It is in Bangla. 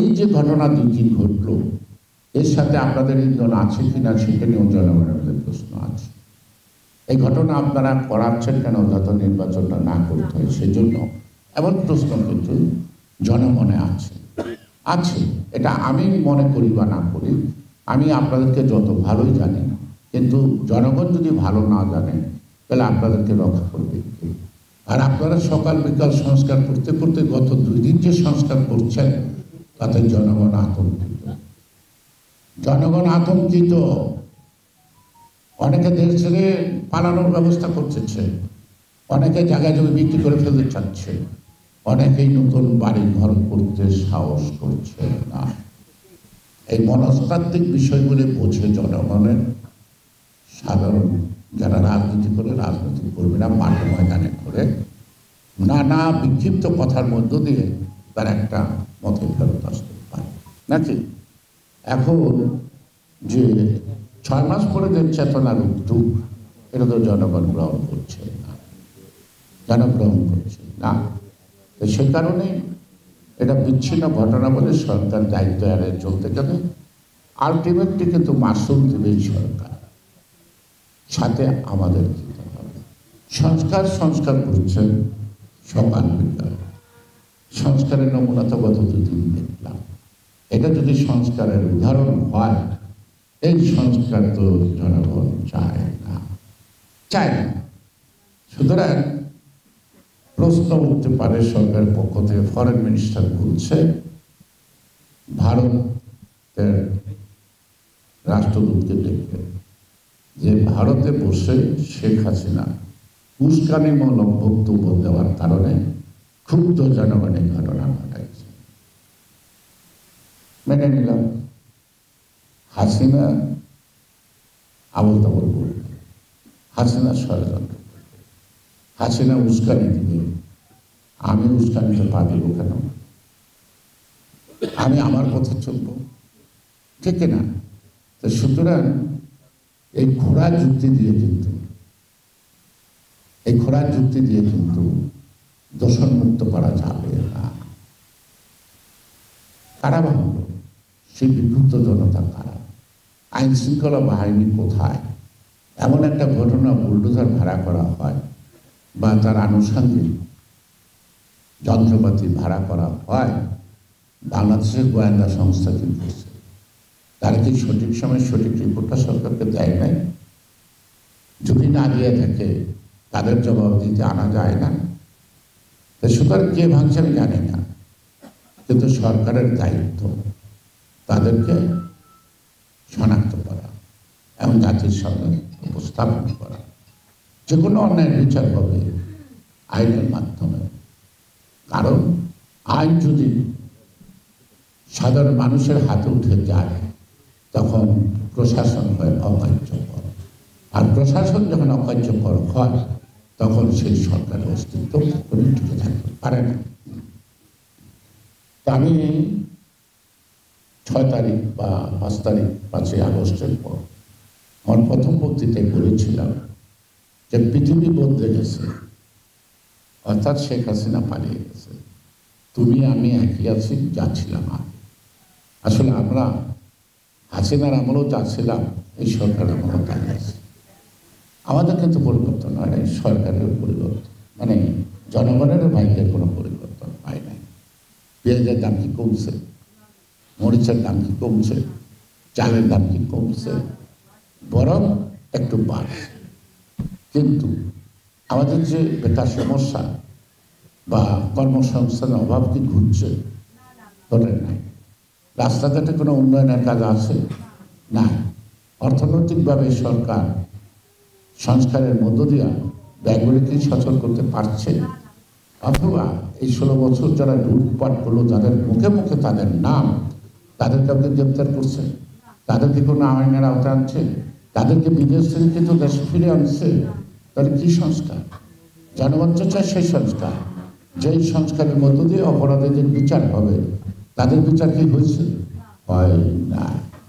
এই যে ঘটনা দুই দিন ঘটলো, এর সাথে আপনাদের ইন্ধন আছে কিনা সেটা নিয়েও জনগণের মধ্যে প্রশ্ন আছে। এই ঘটনা আপনারা করাচ্ছেন কেন যত নির্বাচনটা না করতে হয় সেজন্য, এমন প্রশ্ন কিন্তু জনমনে আছে। এটা আমি মনে করি বা না করি, আমি আপনাদেরকে যত ভালোই জানি, কিন্তু জনগণ যদি ভালো না জানে তাহলে আপনাদেরকে রক্ষা করবে কে? আর আপনারা সকাল বিকাল সংস্কার করতে করতে গত 2 দিন যে সংস্কার করছেন তাতে জনগণ আতঙ্কিত। অনেকে দেশ ছেড়ে পালানোর ব্যবস্থা করতেছে, অনেকে জায়গা জমি বিক্রি করে ফেলতে চাচ্ছে, অনেকেই নতুন বাড়ি ঘর করতে সাহস করছে না। এই মনস্তাত্ত্বিক বিষয়গুলি বোঝে জনগণের সাধারণ যারা রাজনীতি করবে না, মাঠে ময়দানে করে নানা বিক্ষিপ্ত কথার মধ্য দিয়ে তার একটা মতে ফেরত আসতে পারে নাকি। এখন যে 6 মাস পরে যে চেতনার উদ্যোগ, এটা তো জনগণ গ্রহণ করছে না, সে কারণে এটা বিচ্ছিন্ন ঘটনা বলে সরকার দায়িত্ব এড়িয়ে চলতে গেলে আলটিমেটলি কিন্তু মাসুল দেবে সরকার, সাথে আমাদের দিতে হবে। সংস্কার করছেন সকাল বিকাল, সংস্কারের নমুনা তো গত 2 দিন দেখলাম। এটা যদি সংস্কারের উদাহরণ হয়, এই সংস্কার তো জনগণ চায় না। সুতরাং প্রশ্ন উঠতে পারে সরকারের পক্ষ থেকে, ফরেন মিনিস্টার বলছে ভারতের রাষ্ট্রদূতকে ডেকে যে ভারতে বসে শেখ হাসিনা উস্কানিমূলক বক্তব্য দেওয়ার কারণে ক্ষুব্ধ জনগণের ঘটনা ঘটাইছে। মেনে নিলাম, হাসিনা আবল তাবল বলবে, হাসিনা ষড়যন্ত্র করবে, হাসিনা উস্কানি দিবে। আমি উস্কানিতে পা দিব কেন? আমি আমার পথে চলব, ঠিক না? তো সুতরাং এই খোঁড়া যুক্তি দিয়ে কিন্তু দূষণমুক্ত করা যাবে না। কারা ভাঙল? সেই বিক্ষুব্ধ জনতা কারা? আইন শৃঙ্খলা বাহিনী কোথায়? এমন একটা ঘটনা বুলডোজার ভাড়া করা হয় বা তার আনুষঙ্গিক যন্ত্রপাতি ভাড়া করা হয়, বাংলাদেশের গোয়েন্দা সংস্থা কিন্তু তারা কি সঠিক সময় সঠিক রিপোর্টটা সরকারকে দেয় নাই? যদি না দিয়ে থাকে তাদের জবাব দিতে আনা যায় না। সুতরাং কে ভাঙছে আমি জানি না, কিন্তু সরকারের দায়িত্ব তাদেরকে শনাক্ত করা এবং জাতির সামনে উপস্থাপন করা। যে কোনো অন্যায়ের বিচার হবে আইনের মাধ্যমে, কারণ আইন যদি সাধারণ মানুষের হাতে উঠে যায় তখন প্রশাসন হয় অকার্যকর, আর প্রশাসন যখন অকার্যকর হয় তখন সেই সরকারের অস্তিত্ব টিকে থাকতে পারে না। আমি 6 তারিখ বা 5 তারিখ 5ই আগস্টের পর আমার প্রথম বক্তৃতায় বলেছিলাম যে পৃথিবী বদলে গেছে, অর্থাৎ শেখ হাসিনা পালিয়ে গেছে, তুমি আমি একই আছি যা ছিলাম আগে। আসলে আমরা হাসিনার আমলেও যা ছিলাম, এই সরকার আমলেও তাই আছে। আমাদের কিন্তু পরিবর্তন হয় নাই, সরকারের পরিবর্তন, মানে জনগণের ভাগ্যের কোনো পরিবর্তন হয় নাই। পেঁয়াজের দাম কি কমছে? মরিচের দাম কি কমছে? চালের দাম কি কমছে? বরং একটু বাড়ছে। কিন্তু আমাদের যে বেকার সমস্যা বা কর্মসংস্থানের অভাব কি ঘুরছে? ঘটে নাই। রাস্তাঘাটে কোনো উন্নয়নের কাজ আছে? না। অর্থনৈতিকভাবে সরকার সংস্কারের মধ্য দিয়া ব্যয়গুলিকে সচল করতে পারছে, অথবা এই 16 বছর যারা লুটপাট করলো, যাদের মুখে মুখে তাদের নাম, তাদের কাউকে গ্রেপ্তার করছে? তাদেরকে কোনো আইনের আওতায় আনছে? তাদেরকে বিদেশ থেকে কিন্তু দেশে ফিরে আনছে? তাহলে কি সংস্কার? জনগণ চায় সেই সংস্কার, যেই সংস্কারের মধ্য দিয়ে অপরাধীদের বিচার হবে। তাদের বিচার কি হয়েছে? হয় না।